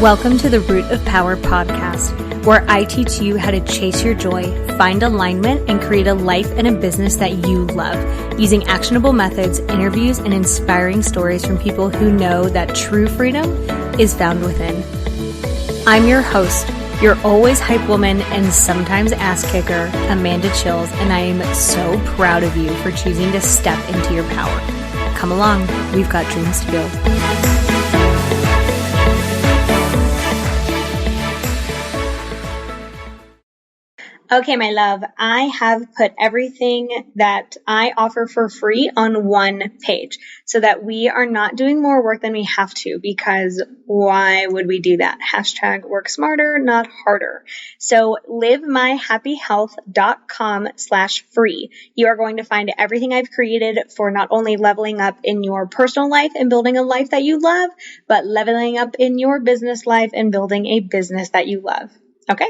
Welcome to the Root of Power podcast, where I teach you how to chase your joy, find alignment, and create a life and a business that you love, using actionable methods, interviews, and inspiring stories from people who know that true freedom is found within. I'm your host, your always hype woman and sometimes ass kicker, Amanda Chills, and I am so proud of you for choosing to step into your power. Come along, we've got dreams to build. Okay, my love, I have put everything that I offer for free on one page so that we are not doing more work than we have to, because why would we do that? Hashtag work smarter, not harder. So livemyhappyhealth.com/free. You are going to find everything I've created for not only leveling up in your personal life and building a life that you love, but leveling up in your business life and building a business that you love. Okay?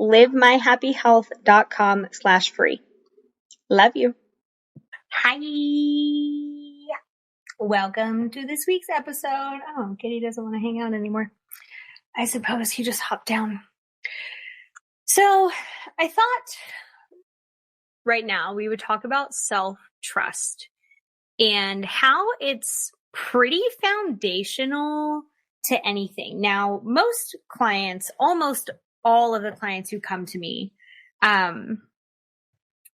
livemyhappyhealth.com/free. Love you. Hi. Welcome to this week's episode. Oh, Kitty doesn't want to hang out anymore. I suppose he just hopped down. So I thought right now we would talk about self-trust and how it's pretty foundational to anything. Now, most clients, almost all of the clients who come to me, outside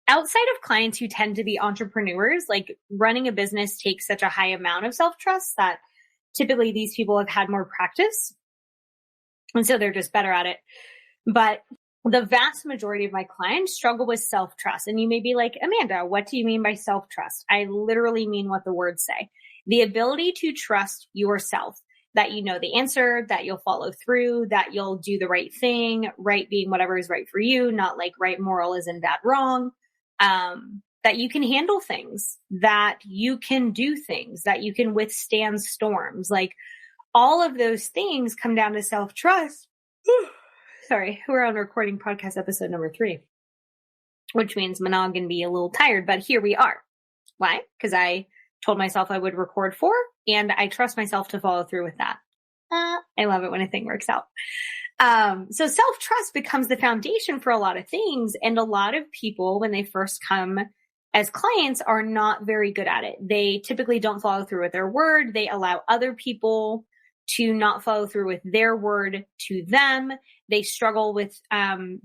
of clients who tend to be entrepreneurs, like running a business takes such a high amount of self-trust that typically these people have had more practice. And so they're just better at it. But the vast majority of my clients struggle with self-trust. And you may be like, Amanda, what do you mean by self-trust? I literally mean what the words say. The ability to trust yourself. That you know the answer, that you'll follow through, that you'll do the right thing, right being whatever is right for you, not like right moral is in bad wrong, that you can handle things, that you can do things, that you can withstand storms. Like all of those things come down to self-trust. Sorry, we're on recording podcast episode number 3, which means Manal can be a little tired, but here we are. Why? Because I told myself I would record 4, and I trust myself to follow through with that. I love it when a thing works out. So self-trust becomes the foundation for a lot of things. And a lot of people, when they first come as clients, are not very good at it. They typically don't follow through with their word. They allow other people to not follow through with their word to them. They struggle with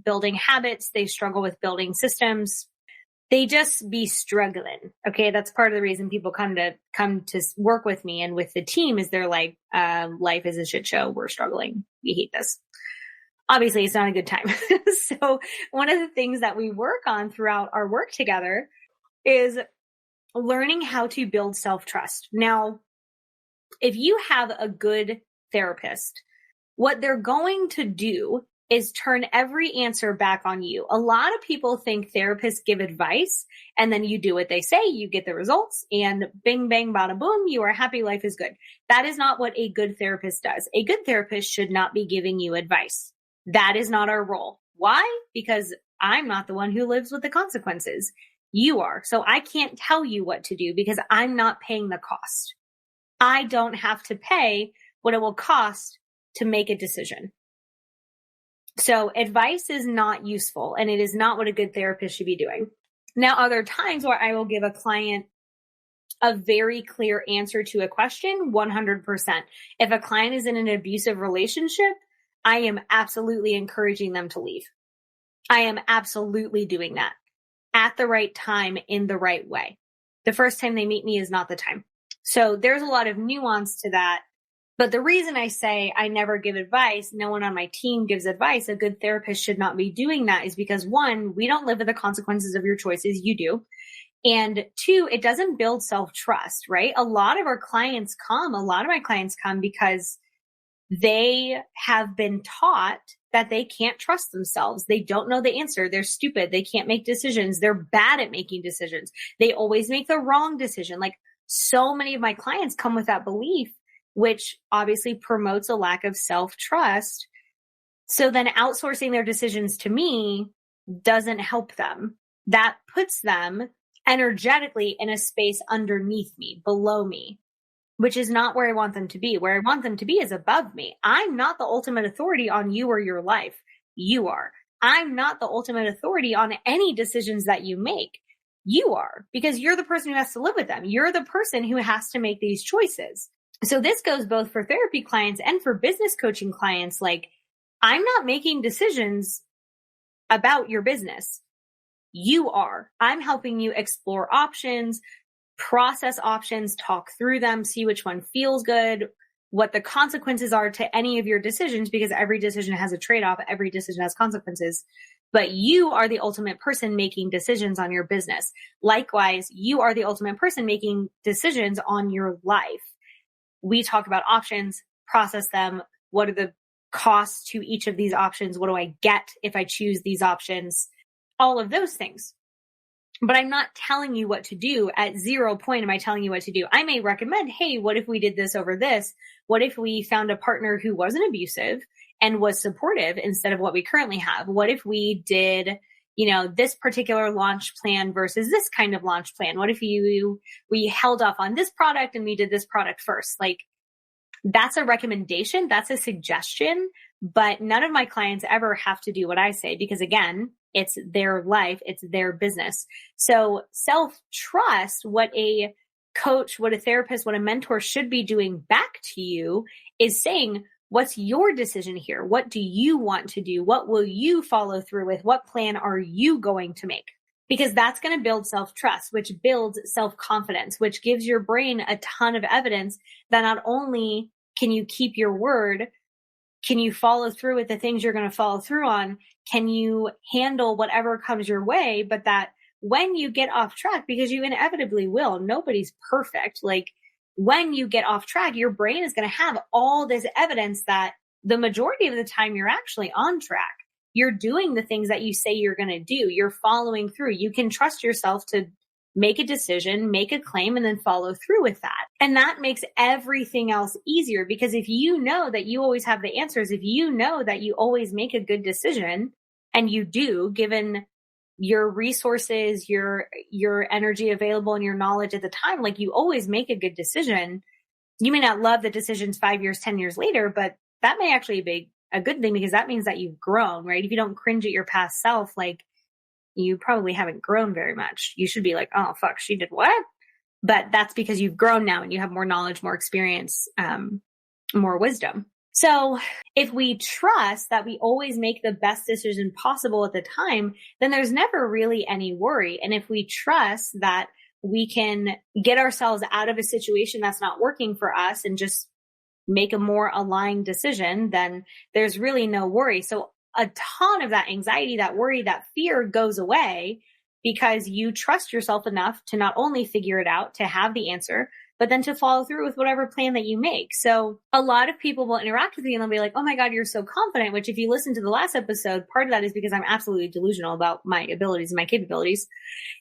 building habits. They struggle with building systems. They just be struggling. Okay. That's part of the reason people come to work with me and with the team is they're like, life is a shit show. We're struggling. We hate this. Obviously it's not a good time. So one of the things that we work on throughout our work together is learning how to build self-trust. Now, if you have a good therapist, what they're going to do is turn every answer back on you. A lot of people think therapists give advice and then you do what they say, you get the results, and bing, bang, bada, boom, you are happy, life is good. That is not what a good therapist does. A good therapist should not be giving you advice. That is not our role. Why? Because I'm not the one who lives with the consequences. You are. So I can't tell you what to do because I'm not paying the cost. I don't have to pay what it will cost to make a decision. So advice is not useful, and it is not what a good therapist should be doing. Now, are there times where I will give a client a very clear answer to a question? 100%. If a client is in an abusive relationship, I am absolutely encouraging them to leave. I am absolutely doing that at the right time in the right way. The first time they meet me is not the time. So there's a lot of nuance to that. But the reason I say I never give advice, no one on my team gives advice, a good therapist should not be doing that, is because 1, we don't live with the consequences of your choices. You do. And 2, it doesn't build self-trust, right? A lot of my clients come because they have been taught that they can't trust themselves. They don't know the answer. They're stupid. They can't make decisions. They're bad at making decisions. They always make the wrong decision. Like so many of my clients come with that belief, which obviously promotes a lack of self-trust. So then outsourcing their decisions to me doesn't help them. That puts them energetically in a space underneath me, below me. which is not where I want them to be. Where I want them to be is above me. I'm not the ultimate authority on you or your life. You are. I'm not the ultimate authority on any decisions that you make. You are, because you're the person who has to live with them. You're the person who has to make these choices. So this goes both for therapy clients and for business coaching clients. Like, I'm not making decisions about your business. You are. I'm helping you explore options, process options, talk through them, see which one feels good, what the consequences are to any of your decisions, because every decision has a trade-off. Every decision has consequences. But you are the ultimate person making decisions on your business. Likewise, you are the ultimate person making decisions on your life. We talk about options, process them. What are the costs to each of these options? What do I get if I choose these options? All of those things. But I'm not telling you what to do. At 0 point am I telling you what to do. I may recommend, hey, what if we did this over this? What if we found a partner who wasn't abusive and was supportive instead of what we currently have? What if we did, this particular launch plan versus this kind of launch plan? What if we held off on this product and we did this product first? Like, that's a recommendation. That's a suggestion. But none of my clients ever have to do what I say, because again, it's their life. It's their business. So self-trust, what a coach, what a therapist, what a mentor should be doing back to you is saying, what's your decision here? What do you want to do? What will you follow through with? What plan are you going to make? Because that's going to build self-trust, which builds self-confidence, which gives your brain a ton of evidence that not only can you keep your word, can you follow through with the things you're going to follow through on? Can you handle whatever comes your way? But that when you get off track, because you inevitably will, nobody's perfect. Like, when you get off track, your brain is going to have all this evidence that the majority of the time you're actually on track. You're doing the things that you say you're going to do. You're following through. You can trust yourself to make a decision, make a claim, and then follow through with that. And that makes everything else easier, because if you know that you always have the answers, if you know that you always make a good decision, and you do, given your resources, your energy available and your knowledge at the time, like, you always make a good decision. You may not love the decisions 5 years, 10 years later, but that may actually be a good thing, because that means that you've grown, right? If you don't cringe at your past self, like, you probably haven't grown very much. You should be like, oh, fuck, she did what? But that's because you've grown now and you have more knowledge, more experience, more wisdom. So if we trust that we always make the best decision possible at the time, then there's never really any worry. And if we trust that we can get ourselves out of a situation that's not working for us and just make a more aligned decision, then there's really no worry. So a ton of that anxiety, that worry, that fear goes away, because you trust yourself enough to not only figure it out, to have the answer, but then to follow through with whatever plan that you make. So a lot of people will interact with you and they'll be like, oh my God, you're so confident, which if you listen to the last episode, part of that is because I'm absolutely delusional about my abilities and my capabilities.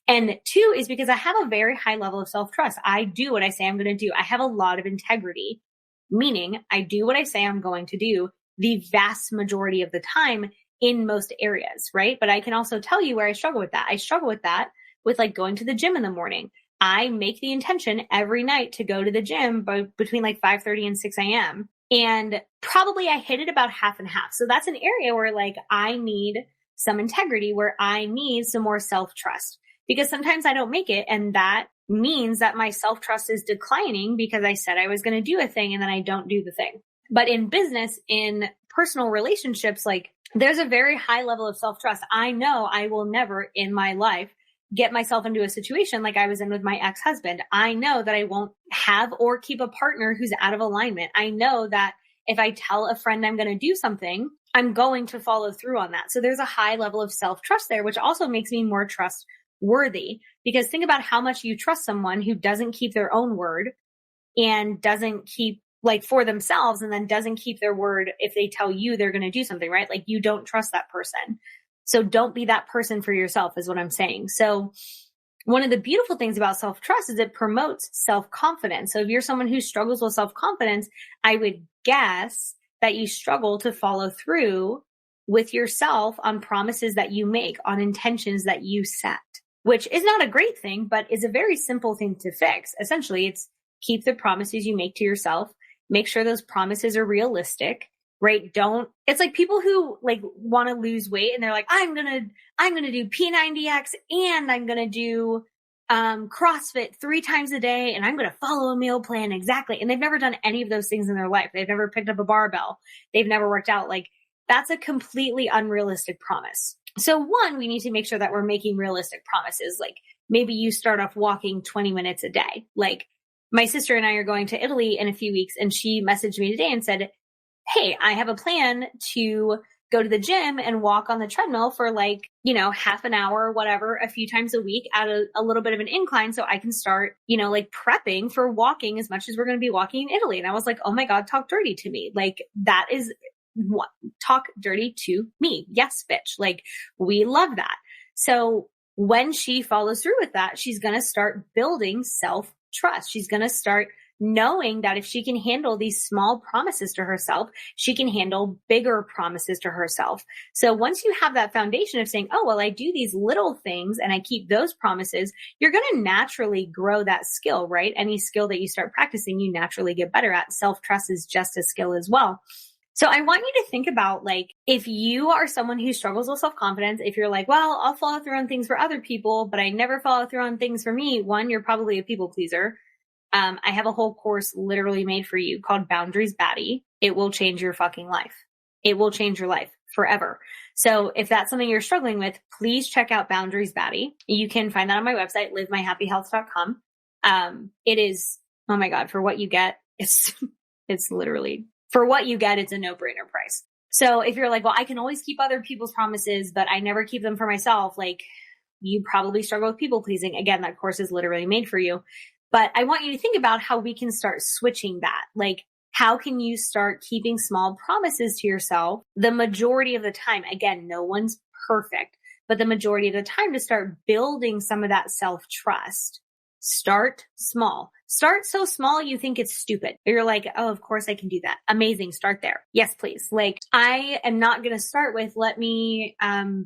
And 2 is because I have a very high level of self-trust. I do what I say I'm going to do. I have a lot of integrity, meaning I do what I say I'm going to do the vast majority of the time in most areas, right? But I can also tell you where I struggle with that. I struggle with that with like going to the gym in the morning. I make the intention every night to go to the gym between like 5:30 and 6 a.m. And probably I hit it about half and half. So that's an area where like I need some integrity, where I need some more self-trust, because sometimes I don't make it. And that means that my self-trust is declining because I said I was going to do a thing and then I don't do the thing. But in business, in personal relationships, like there's a very high level of self-trust. I know I will never in my life get myself into a situation like I was in with my ex-husband. I know that I won't have or keep a partner who's out of alignment. I know that if I tell a friend I'm going to do something, I'm going to follow through on that. So there's a high level of self-trust there, which also makes me more trustworthy, because think about how much you trust someone who doesn't keep their own word and doesn't keep like for themselves, and then doesn't keep their word if they tell you they're going to do something, right? Like you don't trust that person. So don't be that person for yourself is what I'm saying. So one of the beautiful things about self-trust is it promotes self-confidence. So if you're someone who struggles with self-confidence, I would guess that you struggle to follow through with yourself on promises that you make, on intentions that you set, which is not a great thing, but is a very simple thing to fix. Essentially, it's keep the promises you make to yourself. Make sure those promises are realistic, right? It's like people who like want to lose weight and they're like, I'm going to do P90X and I'm going to do CrossFit 3 times a day and I'm going to follow a meal plan exactly. And they've never done any of those things in their life. They've never picked up a barbell. They've never worked out. Like that's a completely unrealistic promise. So one, we need to make sure that we're making realistic promises. Like maybe you start off walking 20 minutes a day. Like my sister and I are going to Italy in a few weeks and she messaged me today and said, hey, I have a plan to go to the gym and walk on the treadmill for like, half an hour or whatever, a few times a week at a little bit of an incline. So I can start, like prepping for walking as much as we're going to be walking in Italy. And I was like, oh my God, talk dirty to me. Like that is what talk dirty to me. Yes, bitch. Like we love that. So when she follows through with that, she's going to start building self-trust. She's going to start knowing that if she can handle these small promises to herself, she can handle bigger promises to herself. So once you have that foundation of saying, oh, well, I do these little things and I keep those promises, you're going to naturally grow that skill, right? Any skill that you start practicing, you naturally get better at. Self-trust is just a skill as well. So I want you to think about like, if you are someone who struggles with self-confidence, if you're like, well, I'll follow through on things for other people, but I never follow through on things for me. One, you're probably a people pleaser. I have a whole course literally made for you called Boundaries Baddie. It will change your fucking life. It will change your life forever. So if that's something you're struggling with, please check out Boundaries Baddie. You can find that on my website, livemyhappyhealth.com. It is, oh my God, for what you get, it's literally, for what you get, it's a no-brainer price. So if you're like, well, I can always keep other people's promises, but I never keep them for myself, like you probably struggle with people pleasing. Again, that course is literally made for you. But I want you to think about how we can start switching that. Like, how can you start keeping small promises to yourself the majority of the time? Again, no one's perfect, but the majority of the time to start building some of that self-trust. Start small. Start so small you think it's stupid. You're like, oh, of course I can do that. Amazing. Start there. Yes, please. Like, I am not going to start with, let me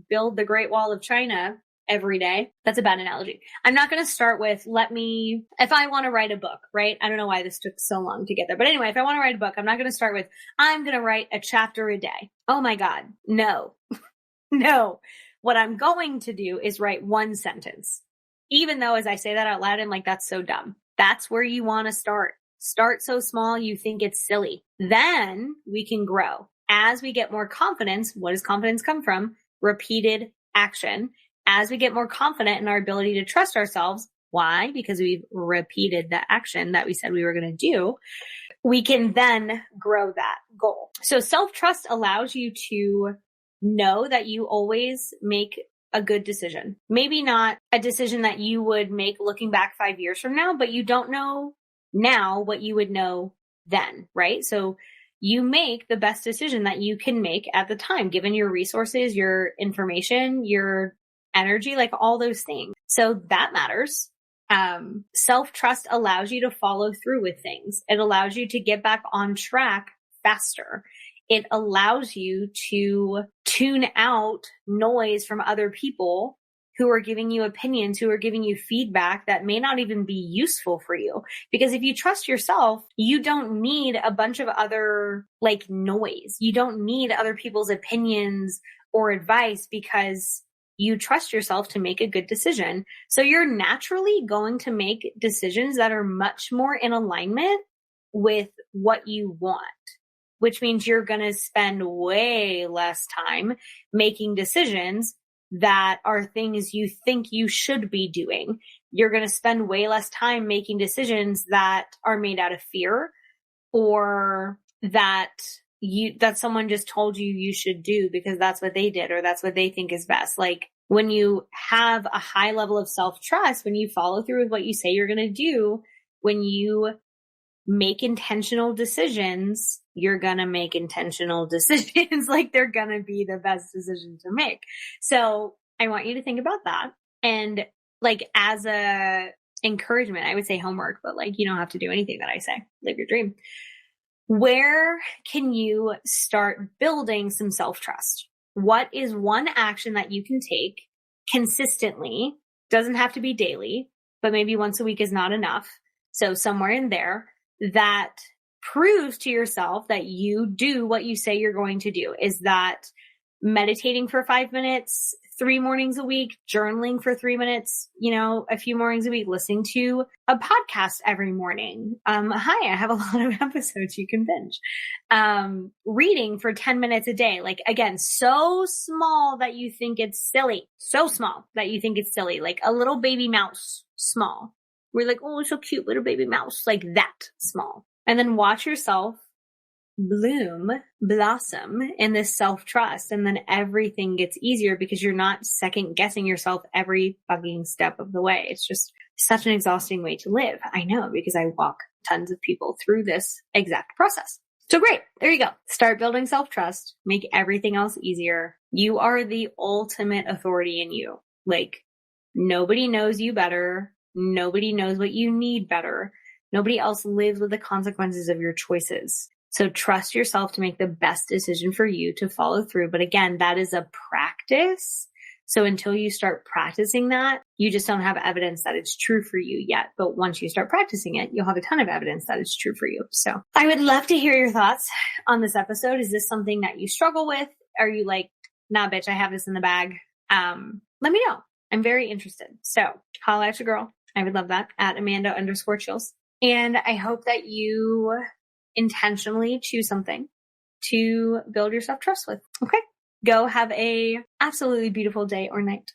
build the Great Wall of China every day. That's a bad analogy. I'm not going to start with, if I want to write a book, right? I don't know why this took so long to get there. But anyway, if I want to write a book, I'm not going to start with, I'm going to write a chapter a day. Oh my God. No, no. What I'm going to do is write one sentence. Even though as I say that out loud, I'm like, that's so dumb. That's where you want to start. Start so small you think it's silly. Then we can grow. As we get more confidence, what does confidence come from? Repeated action. As we get more confident in our ability to trust ourselves, why? Because we've repeated the action that we said we were going to do, we can then grow that goal. So self-trust allows you to know that you always make a good decision. Maybe not a decision that you would make looking back 5 years from now, but you don't know now what you would know then, right? So you make the best decision that you can make at the time, given your resources, your information, your energy, like all those things. So that matters. Self-trust allows you to follow through with things. It allows you to get back on track faster. It allows you to tune out noise from other people who are giving you opinions, who are giving you feedback that may not even be useful for you. Because if you trust yourself, you don't need a bunch of other like noise. You don't need other people's opinions or advice because you trust yourself to make a good decision. So you're naturally going to make decisions that are much more in alignment with what you want, which means you're going to spend way less time making decisions that are things you think you should be doing. You're going to spend way less time making decisions that are made out of fear or that someone just told you should do because that's what they did or that's what they think is best. Like when you have a high level of self-trust, when you follow through with what you say you're going to do, when you make intentional decisions, you're going to make intentional decisions. Like they're going to be the best decision to make. So I want you to think about that. And like as a encouragement, I would say homework, but like you don't have to do anything that I say. Live your dream. Where can you start building some self-trust? What is one action that you can take consistently? Doesn't have to be daily, but maybe once a week is not enough. So somewhere in there that proves to yourself that you do what you say you're going to do. Is that meditating for 5 minutes, 3 mornings a week, journaling for 3 minutes, a few mornings a week, listening to a podcast every morning. Hi, I have a lot of episodes you can binge. Reading for 10 minutes a day. Like, again, so small that you think it's silly. So small that you think it's silly. Like a little baby mouse small. We're like, oh, so cute, little baby mouse. Like that small. And then watch yourself blossom in this self-trust. And then everything gets easier because you're not second guessing yourself every fucking step of the way. It's just such an exhausting way to live. I know, because I walk tons of people through this exact process. So great. There you go. Start building self-trust. Make everything else easier. You are the ultimate authority in you. Like, nobody knows you better. Nobody knows what you need better. Nobody else lives with the consequences of your choices. So trust yourself to make the best decision for you to follow through. But again, that is a practice. So until you start practicing that, you just don't have evidence that it's true for you yet. But once you start practicing it, you'll have a ton of evidence that it's true for you. So I would love to hear your thoughts on this episode. Is this something that you struggle with? Are you like, nah, bitch, I have this in the bag? Let me know. I'm very interested. So holla at your girl. I would love that at Amanda_Chills. And I hope that you intentionally choose something to build your self-trust with. Okay. Go have a absolutely beautiful day or night.